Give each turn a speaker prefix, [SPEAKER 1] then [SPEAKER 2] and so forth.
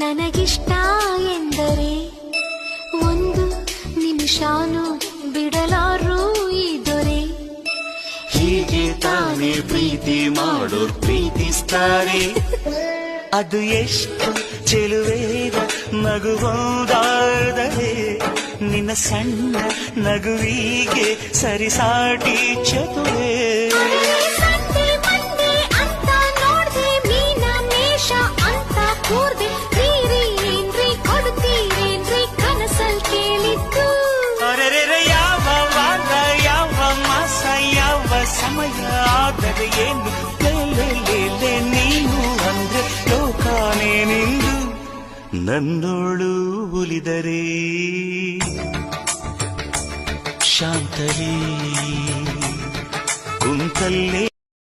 [SPEAKER 1] ನನಗಿಷ್ಟ ಎಂದರೆ ಒಂದು ನಿಮಿಷಾನು ಬಿಡಲಾರು ಈ ದೊರೆ.
[SPEAKER 2] ಹೀಗೆ ತಾನೇ ಪ್ರೀತಿ ಮಾಡೋರ್ ಪ್ರೀತಿಸ್ತಾರೆ. ಅದು ಎಷ್ಟು ಚೆಲುವೇದ ನಗುವುದಾದರೆ ನಿನ್ನ ಸಣ್ಣ ನಗುವಿಗೆ ಸರಿಸಾಟಿ ಚತುರೇ.
[SPEAKER 1] ಸಂಡೆ ಮಂಡೆ ಅಂತ ನೋಡ್ದೆ ಮೀನ ಮೇಷ ಅಂತ ಕೂರ್ದೆ ನೀರಿ ಏನ್ರಿ ಕೊಡ್ತೀರೇನ್ರಿ ಕನಸಲ್ ಕೇಳಿದ್ದು.
[SPEAKER 2] ಅರೆರೆ ಯಾವ ವಾರ ಯಾವ ಮಾಸ ಯಾವ ಸಮಯ ಆದರೆ ಏನು ಲೇಲೆ ನೀನು ಅಂದ್ರೆ ಲೋಕಾನೇ ನಿಂದು ನನ್ನೋಳು ಉಲಿದರೆ ಶಾಂತಲೇ ಕುಂತಲ್ಲೇ